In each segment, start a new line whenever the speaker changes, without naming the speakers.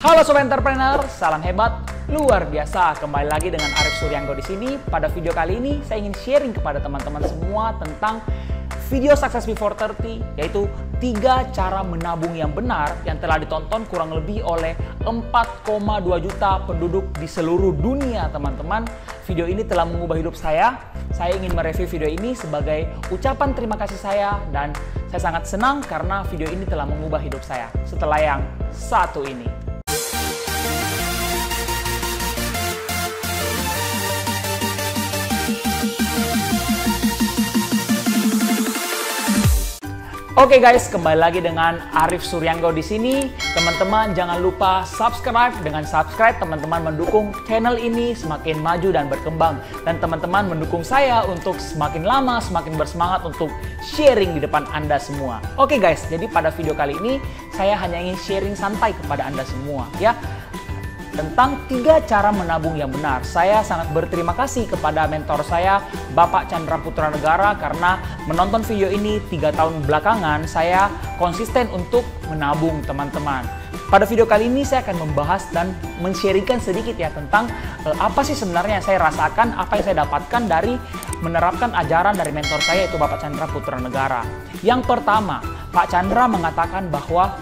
Halo Sobat Entrepreneur, salam hebat, luar biasa. Kembali lagi dengan Arif Suryanggo di sini. Pada video kali ini saya ingin sharing kepada teman-teman semua tentang video Success Before 30, yaitu 3 cara menabung yang benar yang telah ditonton kurang lebih oleh 4,2 juta penduduk di seluruh dunia, teman-teman. Video ini telah mengubah hidup saya. Saya ingin mereview video ini sebagai ucapan terima kasih saya, dan saya sangat senang karena video ini telah mengubah hidup saya setelah yang satu ini. Oke guys, kembali lagi dengan Arif Suryanggo di sini. Teman-teman jangan lupa subscribe. Dengan subscribe teman-teman mendukung channel ini semakin maju dan berkembang, dan teman-teman mendukung saya untuk semakin lama semakin bersemangat untuk sharing di depan Anda semua. Oke guys, jadi pada video kali ini saya hanya ingin sharing santai kepada Anda semua ya, tentang 3 cara menabung yang benar. Saya sangat berterima kasih kepada mentor saya, Bapak Chandra Putra Negara, karena menonton video ini 3 tahun belakangan saya konsisten untuk menabung, teman-teman. Pada video kali ini saya akan membahas dan men-sharingkan sedikit ya tentang apa sih sebenarnya yang saya rasakan, apa yang saya dapatkan dari menerapkan ajaran dari mentor saya, yaitu Bapak Chandra Putra Negara. Yang pertama, Pak Chandra mengatakan bahwa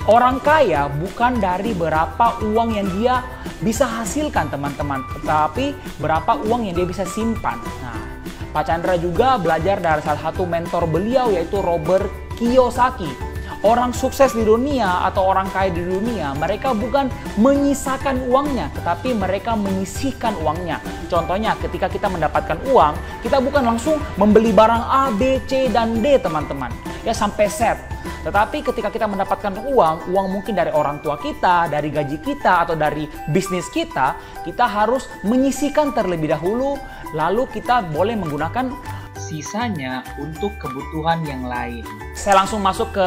orang kaya bukan dari berapa uang yang dia bisa hasilkan, teman-teman, tetapi berapa uang yang dia bisa simpan. Nah, Pak Chandra juga belajar dari salah satu mentor beliau, yaitu Robert Kiyosaki. Orang sukses di dunia atau orang kaya di dunia, mereka bukan menyisakan uangnya, tetapi mereka menyisihkan uangnya. Contohnya, ketika kita mendapatkan uang, kita bukan langsung membeli barang A, B, C, dan D, teman-teman. Ya, sampai set. Tetapi ketika kita mendapatkan uang mungkin dari orang tua kita, dari gaji kita, atau dari bisnis kita harus menyisihkan terlebih dahulu, lalu kita boleh menggunakan sisanya untuk kebutuhan yang lain. Saya langsung masuk ke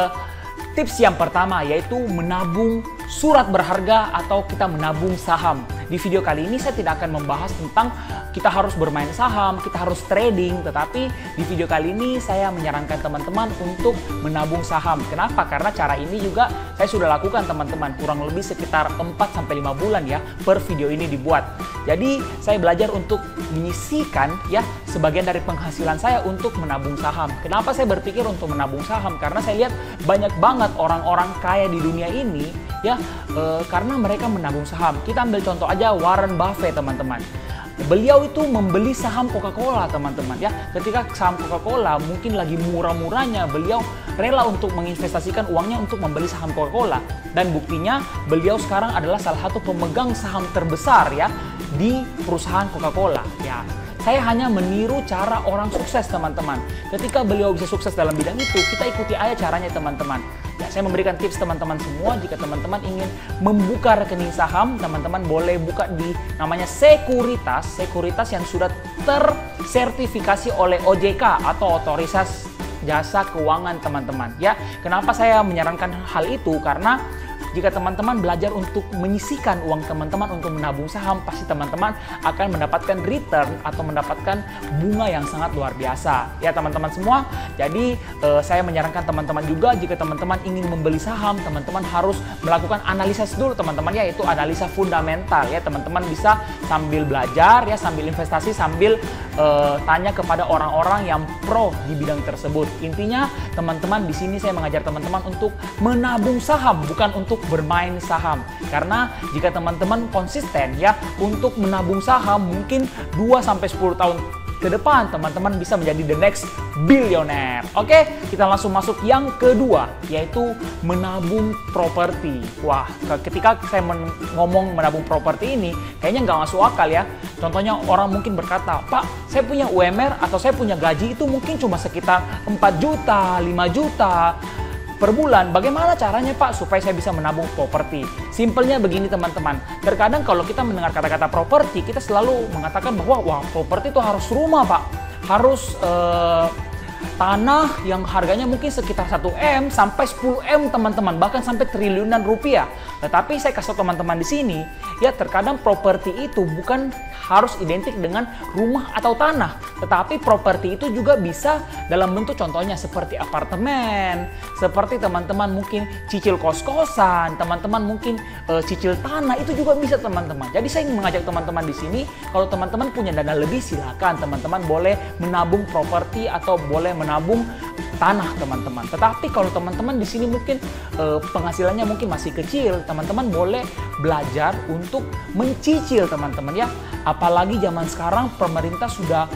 tips yang pertama, yaitu menabung surat berharga atau kita menabung saham. Di video kali ini saya tidak akan membahas tentang kita harus bermain saham, kita harus trading, tetapi di video kali ini saya menyarankan teman-teman untuk menabung saham. Kenapa? Karena cara ini juga saya sudah lakukan, teman-teman, kurang lebih sekitar 4-5 bulan ya per video ini dibuat. Jadi saya belajar untuk menyisihkan ya sebagian dari penghasilan saya untuk menabung saham. Kenapa saya berpikir untuk menabung saham? Karena saya lihat banyak banget orang-orang kaya di dunia ini ya karena mereka menabung saham. Kita ambil contoh aja Warren Buffett, teman-teman. Beliau itu membeli saham Coca-Cola, teman-teman ya. Ketika saham Coca-Cola mungkin lagi murah-murahnya, beliau rela untuk menginvestasikan uangnya untuk membeli saham Coca-Cola. Dan buktinya beliau sekarang adalah salah satu pemegang saham terbesar ya di perusahaan Coca-Cola ya. Saya hanya meniru cara orang sukses, teman-teman. Ketika beliau bisa sukses dalam bidang itu, kita ikuti aja caranya, teman-teman. Ya, saya memberikan tips teman-teman semua, jika teman-teman ingin membuka rekening saham, teman-teman boleh buka di namanya sekuritas yang sudah tersertifikasi oleh OJK atau Otoritas Jasa Keuangan, teman-teman. Ya, kenapa saya menyarankan hal itu? Karena jika teman-teman belajar untuk menyisihkan uang teman-teman untuk menabung saham, pasti teman-teman akan mendapatkan return atau mendapatkan bunga yang sangat luar biasa. Ya teman-teman semua, jadi saya menyarankan teman-teman juga jika teman-teman ingin membeli saham, teman-teman harus melakukan analisis dulu, teman-teman, yaitu analisa fundamental. Ya teman-teman bisa sambil belajar, ya sambil investasi, sambil tanya kepada orang-orang yang pro di bidang tersebut. Intinya teman-teman, di sini saya mengajar teman-teman untuk menabung saham, bukan untuk bermain saham. Karena jika teman-teman konsisten ya untuk menabung saham, mungkin 2-10 tahun ke depan teman-teman bisa menjadi the next billionaire. Oke, kita langsung masuk yang kedua, yaitu menabung properti. Wah, ketika saya ngomong menabung properti ini kayaknya nggak masuk akal ya. Contohnya orang mungkin berkata, Pak, saya punya UMR atau saya punya gaji itu mungkin cuma sekitar 4 juta, 5 juta per bulan. Bagaimana caranya, Pak, supaya saya bisa menabung properti? Simpelnya begini, teman-teman. Terkadang kalau kita mendengar kata-kata properti, kita selalu mengatakan bahwa wah, properti itu harus rumah, Pak. Harus tanah yang harganya mungkin sekitar 1 M sampai 10 M teman-teman, bahkan sampai triliunan rupiah. Tetapi saya kasih tahu teman-teman di sini, ya terkadang properti itu bukan harus identik dengan rumah atau tanah, tetapi properti itu juga bisa dalam bentuk contohnya seperti apartemen, seperti teman-teman mungkin cicil kos-kosan, teman-teman mungkin cicil tanah, itu juga bisa teman-teman. Jadi saya ingin mengajak teman-teman di sini, kalau teman-teman punya dana lebih silakan teman-teman boleh menabung properti atau boleh menabung tanah teman-teman. Tetapi kalau teman-teman di sini mungkin penghasilannya mungkin masih kecil, teman-teman boleh belajar untuk mencicil teman-teman ya. Apalagi zaman sekarang pemerintah sudah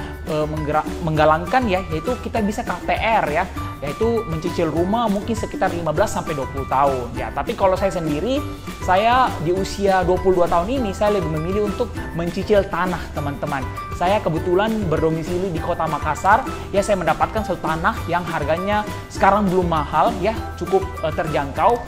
menggalangkan ya, yaitu kita bisa KPR ya, yaitu mencicil rumah mungkin sekitar 15 sampai 20 tahun ya. Tapi kalau saya sendiri, saya di usia 22 tahun ini saya lebih memilih untuk mencicil tanah teman-teman. Saya kebetulan berdomisili di Kota Makassar ya, saya mendapatkan satu tanah yang harganya sekarang belum mahal ya, cukup terjangkau.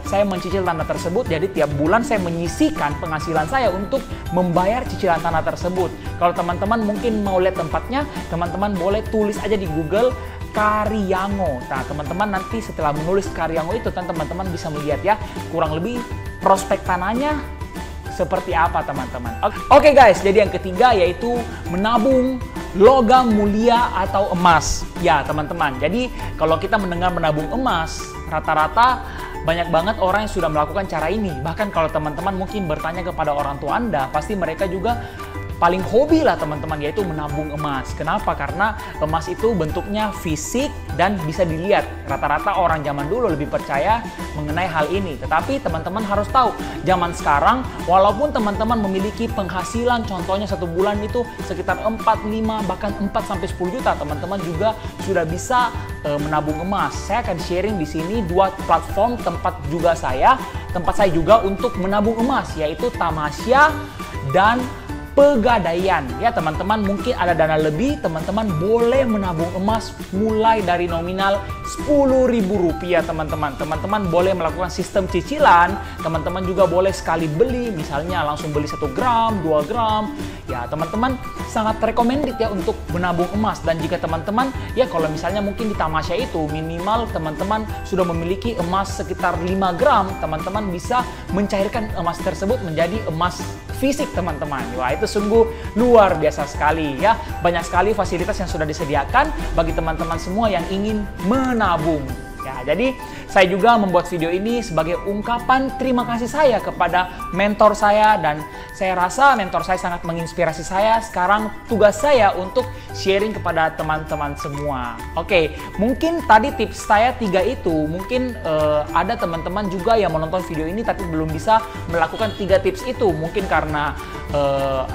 Saya mencicil tanah tersebut, jadi tiap bulan saya menyisihkan penghasilan saya untuk membayar cicilan tanah tersebut. Kalau teman-teman mungkin mau lihat tempatnya, teman-teman boleh tulis aja di Google Karyango. Nah, teman-teman nanti setelah menulis Karyango itu, teman-teman bisa melihat ya kurang lebih prospek tanahnya seperti apa teman-teman. Oke guys, jadi yang ketiga yaitu menabung logam mulia atau emas. Ya teman-teman, jadi kalau kita mendengar menabung emas, rata-rata banyak banget orang yang sudah melakukan cara ini. Bahkan kalau teman-teman mungkin bertanya kepada orang tua Anda, pasti mereka juga paling hobi lah teman-teman, yaitu menabung emas. Kenapa? Karena emas itu bentuknya fisik dan bisa dilihat. Rata-rata orang zaman dulu lebih percaya mengenai hal ini. Tetapi teman-teman harus tahu, zaman sekarang walaupun teman-teman memiliki penghasilan contohnya satu bulan itu sekitar 4, 5, bahkan 4-10 juta, teman-teman juga sudah bisa menabung emas. Saya akan sharing di sini 2 platform tempat saya juga untuk menabung emas, yaitu Tamasya dan Pegadaian ya teman-teman. Mungkin ada dana lebih, teman-teman boleh menabung emas mulai dari nominal Rp10.000 teman-teman. Teman-teman boleh melakukan sistem cicilan, teman-teman juga boleh sekali beli, misalnya langsung beli 1 gram, 2 gram ya. Teman-teman sangat recommended ya untuk menabung emas. Dan jika teman-teman ya kalau misalnya mungkin di Tamasya itu minimal teman-teman sudah memiliki emas sekitar 5 gram, teman-teman bisa mencairkan emas tersebut menjadi emas fisik teman-teman. Wah, itu sungguh luar biasa sekali ya. Banyak sekali fasilitas yang sudah disediakan bagi teman-teman semua yang ingin menabung. Ya, jadi saya juga membuat video ini sebagai ungkapan terima kasih saya kepada mentor saya, dan saya rasa mentor saya sangat menginspirasi saya. Sekarang tugas saya untuk sharing kepada teman-teman semua. Oke, mungkin tadi tips saya 3 itu, mungkin ada teman-teman juga yang menonton video ini tapi belum bisa melakukan 3 tips itu. Mungkin karena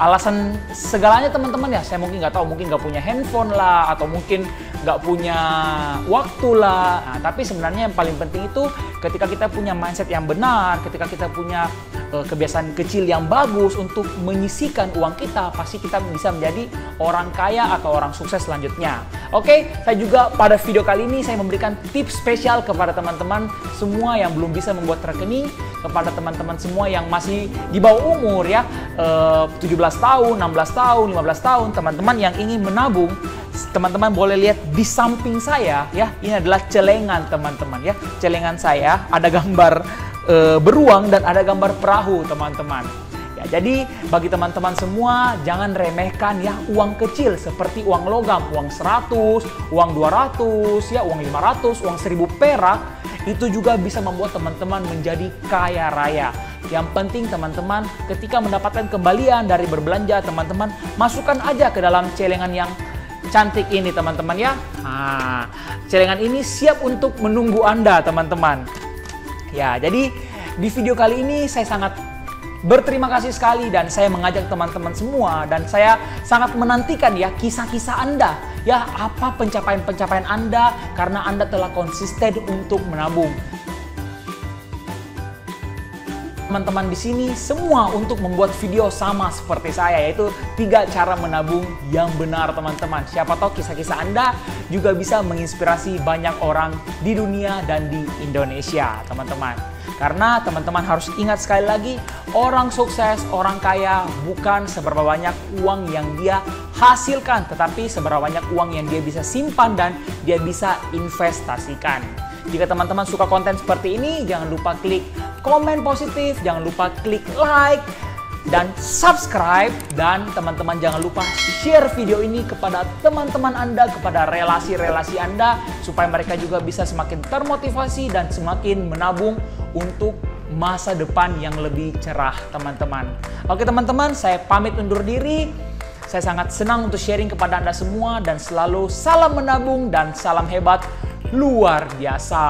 alasan segalanya teman-teman ya, saya mungkin nggak tahu, mungkin nggak punya handphone lah, atau mungkin nggak punya waktu lah. Nah, tapi sebenarnya yang paling penting itu ketika kita punya mindset yang benar, ketika kita punya kebiasaan kecil yang bagus untuk menyisihkan uang kita, pasti kita bisa menjadi orang kaya atau orang sukses selanjutnya. Oke, saya juga pada video kali ini saya memberikan tips spesial kepada teman-teman semua yang belum bisa membuat rekening, kepada teman-teman semua yang masih di bawah umur ya, 17 tahun, 16 tahun, 15 tahun, teman-teman yang ingin menabung. Teman-teman boleh lihat di samping saya ya, ini adalah celengan teman-teman ya. Celengan saya ada gambar beruang dan ada gambar perahu teman-teman. Ya, jadi bagi teman-teman semua jangan remehkan ya uang kecil seperti uang logam, uang 100, uang 200 ya, uang 500, uang 1000 perak. Itu juga bisa membuat teman-teman menjadi kaya raya. Yang penting teman-teman ketika mendapatkan kembalian dari berbelanja, teman-teman masukkan aja ke dalam celengan yang cantik ini teman-teman ya. Nah, celengan ini siap untuk menunggu Anda teman-teman. Ya, jadi di video kali ini saya sangat berterima kasih sekali, dan saya mengajak teman-teman semua, dan saya sangat menantikan ya kisah-kisah Anda. Ya, apa pencapaian-pencapaian Anda karena Anda telah konsisten untuk menabung. Teman-teman di sini semua untuk membuat video sama seperti saya, yaitu 3 cara menabung yang benar teman-teman. Siapa tahu kisah-kisah Anda juga bisa menginspirasi banyak orang di dunia dan di Indonesia teman-teman. Karena teman-teman harus ingat sekali lagi, orang sukses, orang kaya bukan seberapa banyak uang yang dia hasilkan, tetapi seberapa banyak uang yang dia bisa simpan dan dia bisa investasikan. Jika teman-teman suka konten seperti ini, jangan lupa klik komen positif, jangan lupa klik like dan subscribe, dan teman-teman jangan lupa share video ini kepada teman-teman Anda, kepada relasi-relasi Anda, supaya mereka juga bisa semakin termotivasi dan semakin menabung untuk masa depan yang lebih cerah, teman-teman. Oke teman-teman, saya pamit undur diri. Saya sangat senang untuk sharing kepada Anda semua, dan selalu salam menabung dan salam hebat luar biasa.